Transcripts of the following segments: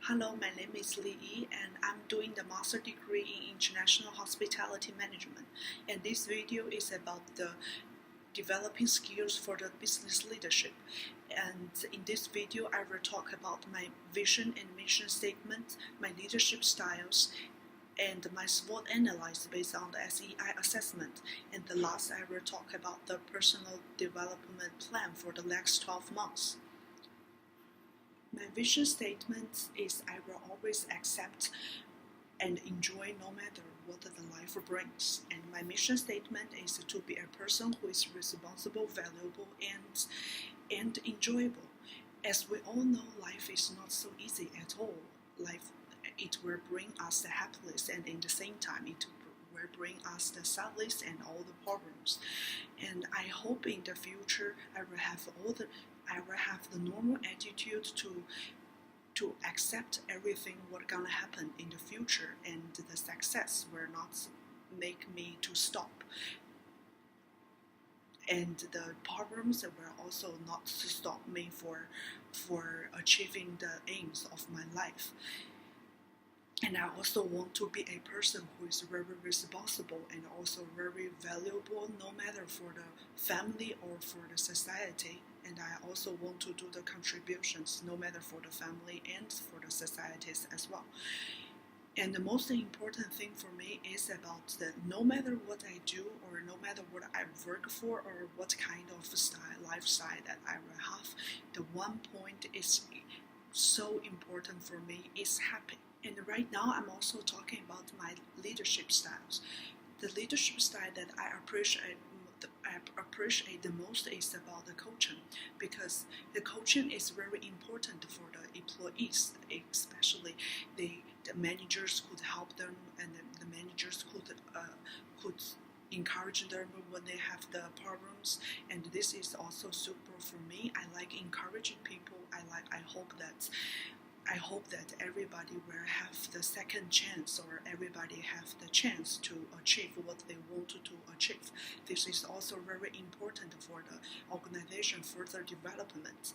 Hello, my name is Li Yi and I'm doing the master degree in International Hospitality Management, and this video is about the developing skills for the business leadership. And in this video I will talk about my vision and mission statement, my leadership styles, and my SWOT analysis based on the SEI assessment. And the last I will talk about the personal development plan for the next 12 months. My vision statement is I will always accept and enjoy no matter what the life brings. And my mission statement is to be a person who is responsible, valuable, and enjoyable. As we all know, life is not so easy at all. It will bring us the happiness, and in the same time it will bring us the sadness and all the problems. And I hope in the future I will have the normal attitude to accept everything what gonna happen in the future, and the success will not make me to stop, and the problems will also not stop me for achieving the aims of my life. And I also want to be a person who is very responsible and also very valuable, no matter for the family or for the society. And I also want to do the contributions, no matter for the family and for the societies as well. And the most important thing for me is about that no matter what I do or no matter what I work for or what kind of lifestyle that I will have, the one point is so important for me is happy. And right now I'm also talking about my leadership styles. The leadership style that I appreciate the most is about the coaching, because the coaching is very important for the employees, especially the managers could help them, and the managers could encourage them when they have the problems. And this is also super for me. I like encouraging people. I hope that everybody will have the second chance, or everybody have the chance to achieve what they want to achieve. This is also very important for the organization further development.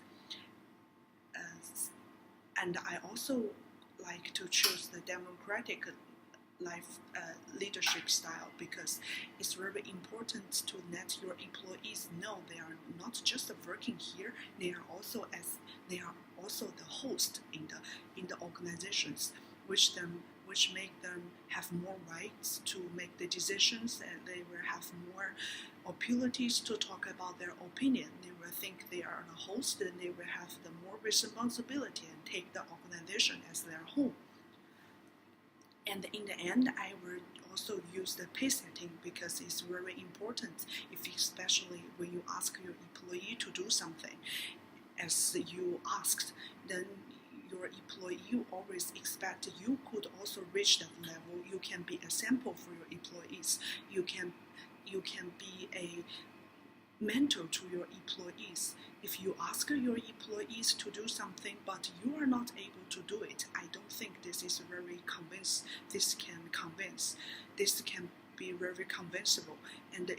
And I also like to choose the democratic leadership style, because it's very important to let your employees know they are not just working here, they are also the host in the organizations, which make them have more rights to make the decisions, and they will have more opportunities to talk about their opinion. They will think they are the host, and they will have the more responsibility and take the organization as their home. And in the end, I will also use the pace setting, because it's very important, especially when you ask your employee to do something as you asked, then your employee, you always expect you could also reach that level. You can be a sample for your employees. You can be a mentor to your employees. If you ask your employees to do something but you are not able to do it, I don't think this is very this can be very convincible, and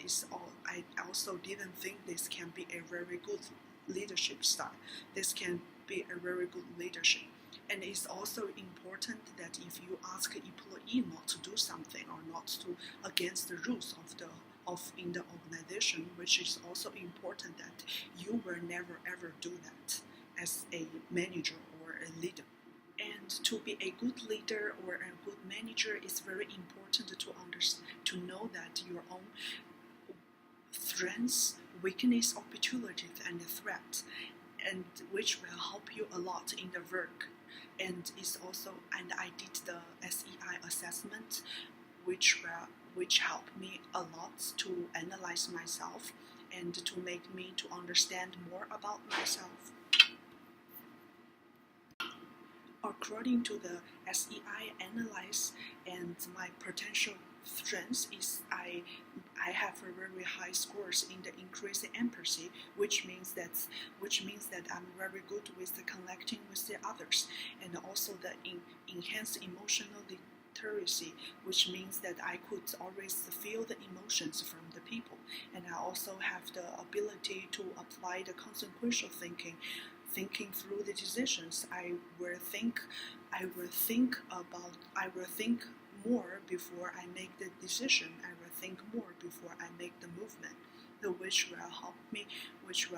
I also didn't think this can be a very good leadership style. This can be a very good leadership. And it's also important that if you ask an employee not to do something, or not to against the rules in the organization, which is also important that you will never ever do that as a manager or a leader. And to be a good leader or a good manager, it's very important to know that your own strengths, weakness, opportunities, and threats, and which will help you a lot in the work. And I did the SEI assessment, which helped me a lot to analyze myself and to make me to understand more about myself. According to the SEI analyze, and my potential strengths is I have a very high scores in the increasing empathy, which means that I'm very good with the connecting with the others, and also the enhanced emotional literacy, which means that I could always feel the emotions from the people, and I also have the ability to apply the consequential thinking through the decisions. I will think I will think more before I make the decision. I will think more before I make the movement, which will help me, which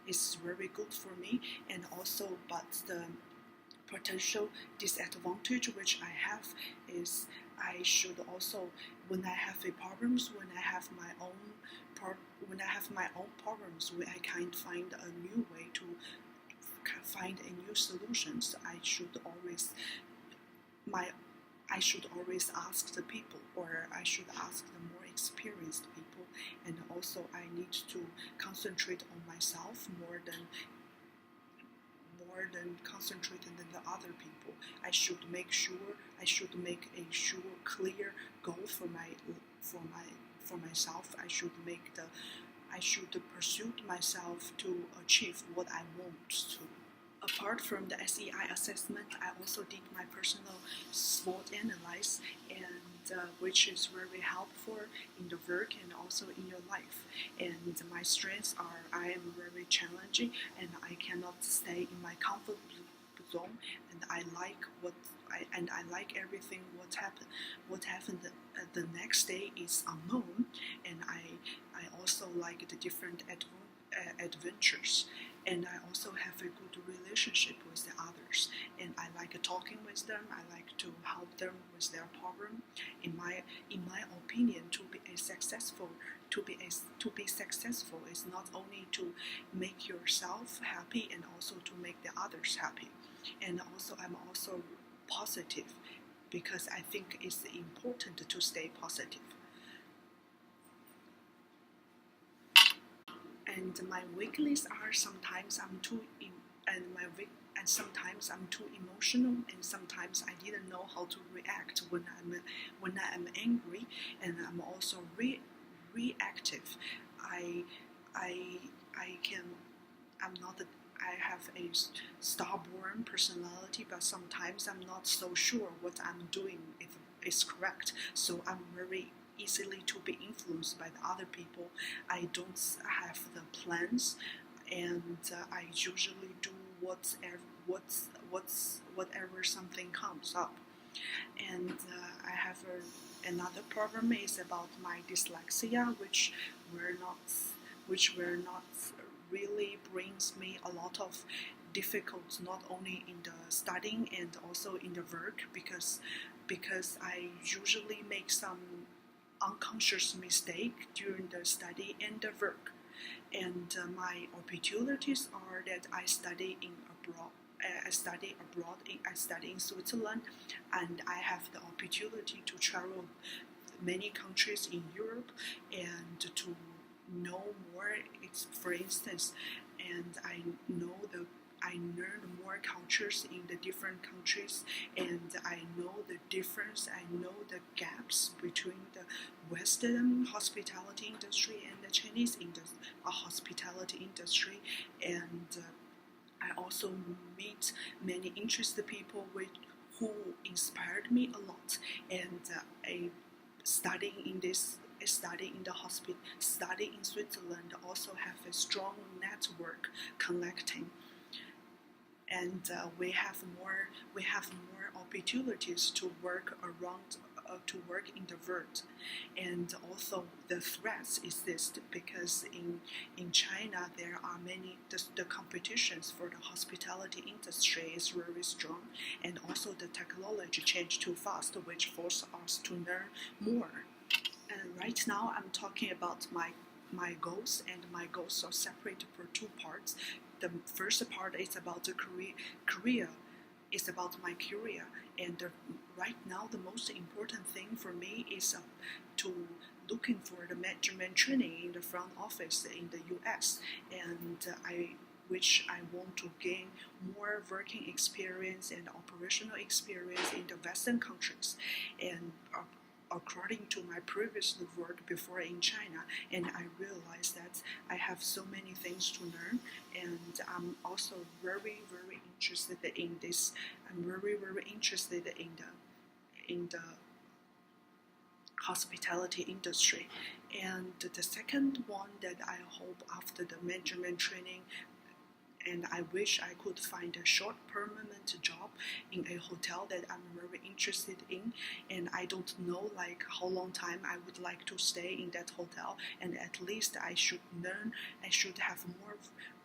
is very good for me, and also, but the potential disadvantage which I have is I should also, when I have a problems, when I have my own problems, when I can't find a new way to find a new solutions, my I should always ask the people, or I should ask the more experienced people, and also I need to concentrate on myself more than concentrating on the other people. I should make a clear goal for myself. I should pursue myself to achieve what I want to. Apart from the SEI assessment, I also did my personal SWOT analysis, and which is very helpful in the work and also in your life. And my strengths are I am very challenging, and I cannot stay in my comfort zone, and I like everything what happened the next day is unknown, and I also like the different adventures, and I also have a good relationship with the others, and I like talking with them. I like to help them with their problem. In my opinion, to be successful is not only to make yourself happy and also to make the others happy. And also I'm also positive, because I think it's important to stay positive. And my weaknesses are sometimes I'm too and sometimes I'm too emotional, and sometimes I didn't know how to react when I'm angry, and I'm also reactive. I I I can I'm not a, I have a stubborn personality, but sometimes I'm not so sure what I'm doing is correct. So I'm very easily to be influenced by the other people. I don't have the plans, and I usually do whatever something comes up. And I have another problem is about my dyslexia, were not which really brings me a lot of difficult, not only in the studying and also in the work, because I usually make some unconscious mistake during the study and the work. And my opportunities are that I study abroad. I study in Switzerland, and I have the opportunity to travel many countries in Europe and to know more. For instance, and I learn more cultures in the different countries, and I know the difference. I know the gaps between the Western hospitality industry and the Chinese hospitality industry, and I also meet many interested people who inspired me a lot, and I study in Switzerland also have a strong network connecting, and we have more opportunities to work in the world. And also the threats exist, because in China there are the competitions for the hospitality industry is very strong, and also the technology change too fast, which force us to learn more. And right now I'm talking about my goals, and my goals are separated for two parts. The first part is about the career. It's about my career, and right now the most important thing for me is to looking for the management training in the front office in the US, and which I want to gain more working experience and operational experience in the Western countries, and according to my previous work before in China, and I realized that I have so many things to learn, and I'm also very interested in this. I'm very interested in the hospitality industry. And the second one that I hope after the management training and I wish I could find a short permanent job in a hotel that I'm very interested in, and I don't know like how long time I would like to stay in that hotel, and at least I should learn, I should have more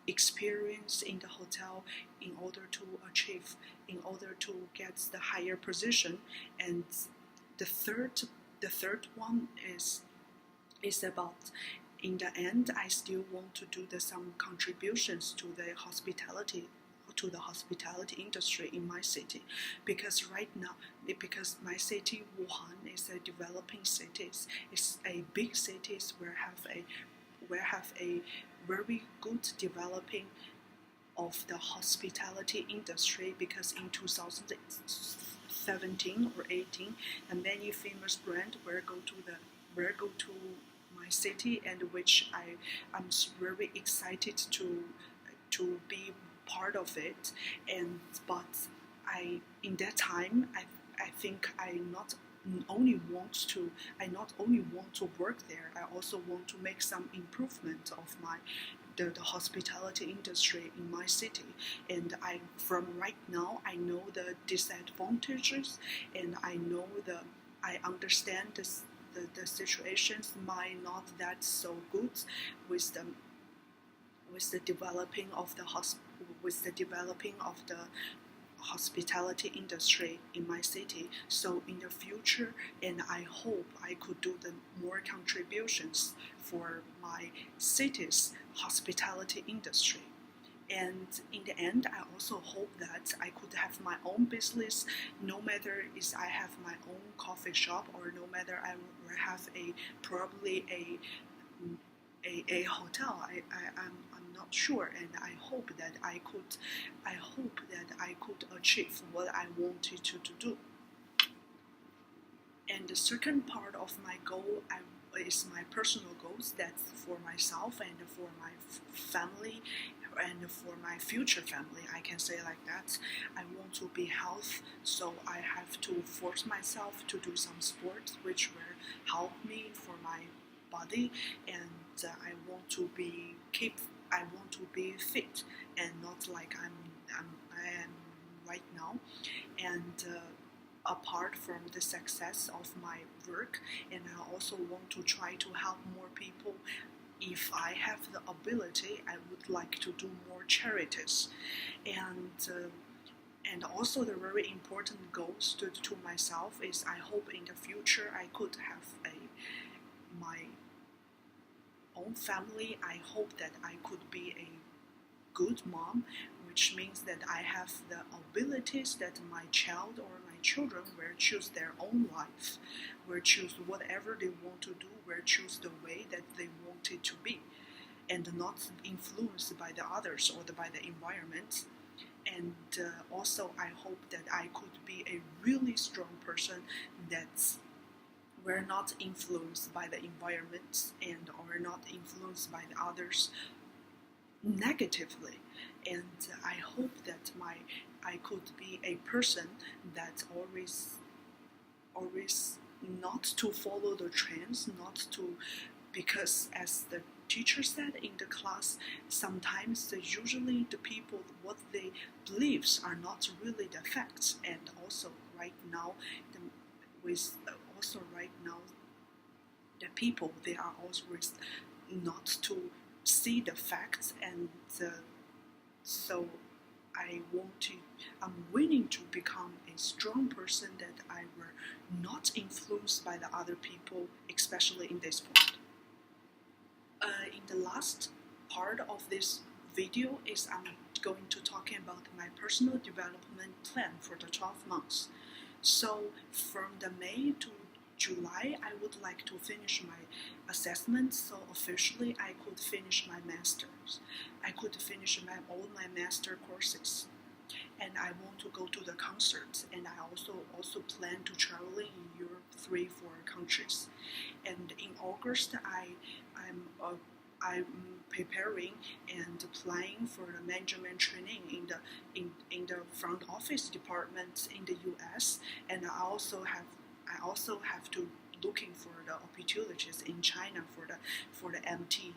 experience in the hotel in order to achieve, in order to get the higher position. And the third the third one is about, in the end, I still want to do some contributions to the hospitality industry in my city, because right now, because my city Wuhan is a developing city, it's a big city where have a very good developing of the hospitality industry, because in 2017 or 18, and many famous brands will go to my city, and which I'm very excited to be part of it. And but in that time I think I not only want to work there, I also want to make some improvement of the hospitality industry in my city. And from right now, I know the disadvantages, and I understand the situations might not that so good with the developing of the hospitality industry in my city. So in the future, and I hope I could do the more contributions for my city's hospitality industry. And in the end, I also hope that I could have my own business, no matter is I have my own coffee shop, or no matter I will have probably a hotel. I'm not sure, and I hope that I could achieve what I wanted to do. And the second part of my goal is my personal goals. That's for myself and for my family and for my future family. I can say like that. I want to be healthy, so I have to force myself to do some sports which will help me for my body, and I want to be fit, and not like I am right now. And apart from the success of my work, and I also want to try to help more people. If I have the ability, I would like to do more charities. And also the very important goals to myself is, I hope in the future I could have my own family. I hope that I could be a good mom, which means that I have the abilities that my child or my children will choose their own life, will choose whatever they want to do, will choose the way that they want it to be, and not influenced by the others or by the environment. And also I hope that I could be a really strong person that's we're not influenced by the environment, and are not influenced by the others negatively. And I hope that I could be a person that always not to follow the trends, not to, because as the teacher said in the class, sometimes usually the people, what they believes are not really the facts. And also right now the people, they are always not to see the facts. And so I'm willing to become a strong person, that I were not influenced by the other people, especially in this point. In the last part of this video is I'm going to talking about my personal development plan for the 12 months. So from the May to July, I would like to finish my assessment, so officially I could finish my master's. I could finish all my master courses, and I want to go to the concerts, and I also plan to travel in Europe 3-4 countries. And in August, I'm preparing and applying for the management training in the front office department in the U.S. And I also have to looking for the opportunities in China for the MT.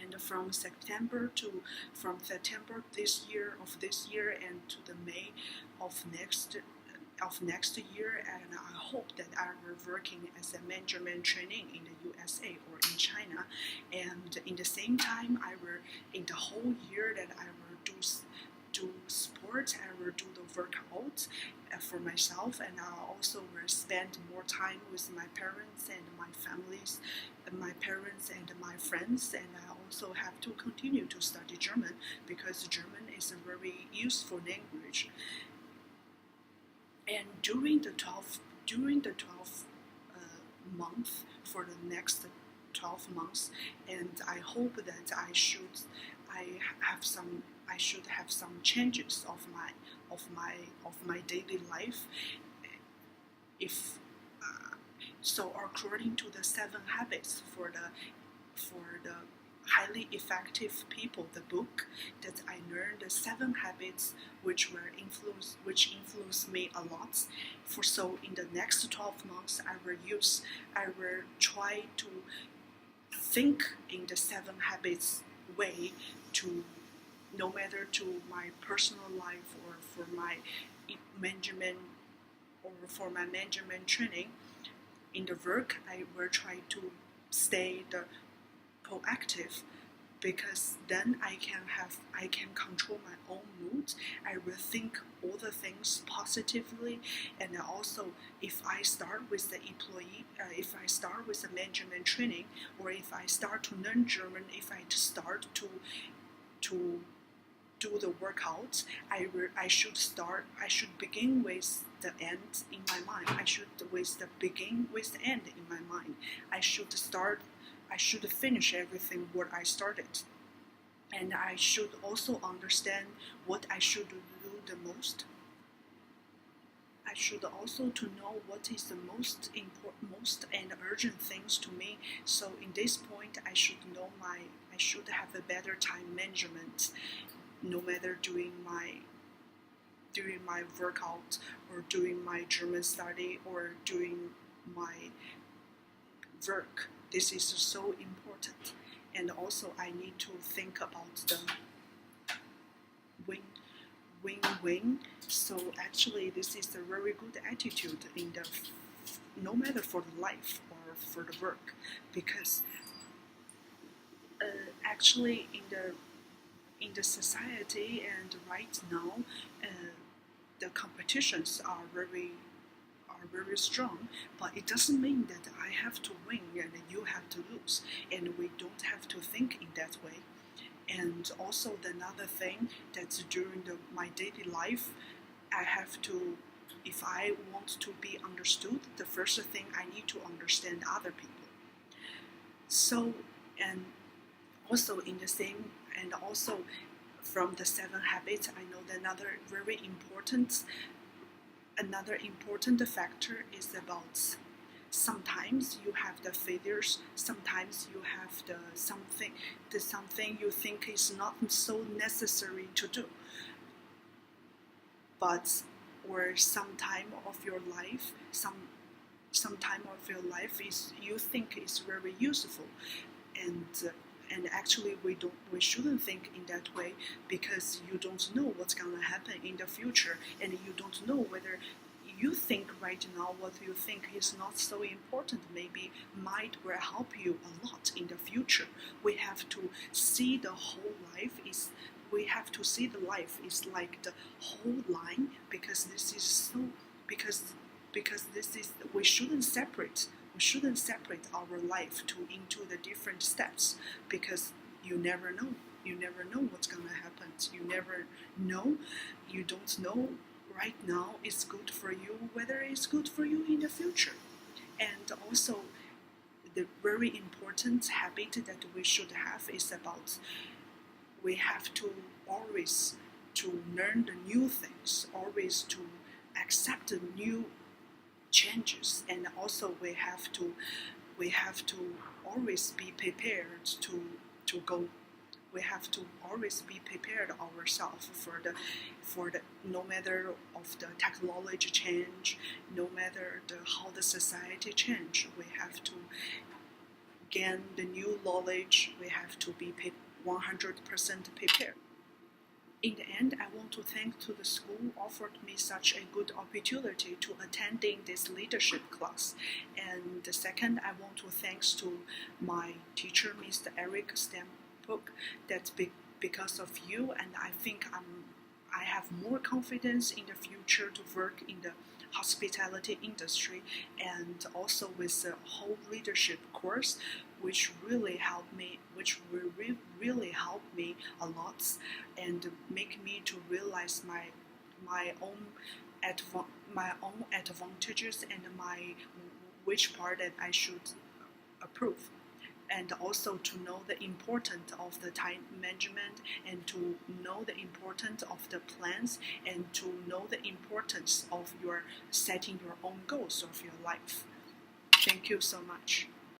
And from September this year and to the May of next year, and I hope that I will working as a management training in the USA or in China, and in the same time I will in the whole year that I will do sport, I will do the workout for myself, and I also will spend more time with my parents and my families, my parents and my friends, and I also have to continue to study German because German is a very useful language. And during the 12th month for the next 12 months, and I hope that I should have some changes of my daily life. If so, according to the 7 habits for the highly effective people, the book that I learned, the 7 habits which influenced me a lot. So in the next 12 months, I will try to think in the 7 habits way, to no matter to my personal life or for my management training. In the work, I will try to stay proactive, because then I can control my own mood. I will think all the things positively, and also if I start with the management training, or if I start to learn German, if I start to do the workouts, I should begin with the end in my mind. I should begin with the end in my mind. I should finish everything what I started. And I should also understand what I should do the most. I should also to know what is the most important, most and urgent things to me. So in this point, I should have a better time management, no matter during my workout, or during my German study, or during my work. This is so important. And also I need to think about the win-win. So actually this is a very good attitude no matter for the life or for the work, because actually in the society and right now, the competitions are very strong, but it doesn't mean that I have to win and you have to lose, and we don't have to think in that way. And also another thing, that during my daily life, I have to, if I want to be understood, the first thing I need to understand other people. So, and also in the same, and also from the 7 habits, I know that another important factor is about, sometimes you have the failures, sometimes you have the something you think is not so necessary to do, but or some time of your life is you think is very useful, and actually we shouldn't think in that way, because you don't know what's gonna happen in the future, and you don't know whether you think right now what you think is not so important maybe might will help you a lot in the future. We have to see the whole life is we have to see the life is like the whole line, because this is so because this is we shouldn't separate our life into the different steps, because you never know what's gonna happen. You don't know right now it's good for you, whether it's good for you in the future. And also the very important habit that we should have is about, we have to always to learn the new things, always to accept the new changes, and also we have to always be prepared to go. We have to always be prepared ourselves for the no matter of the technology change, no matter how the society change. gain the new knowledge, we have to be 100% prepared. In the end, I want to thank to the school offered me such a good opportunity to attending this leadership class. And the second, I want to thanks to my teacher, Mr. Eric Stampook. That's because of you, and I think I have more confidence in the future to work in the hospitality industry, and also with the whole leadership course, which really helped me, really help me a lot, and make me to realize my own my own advantages and my which part that I should approve, and also to know the importance of the time management, and to know the importance of the plans, and to know the importance of your setting your own goals of your life. Thank you so much.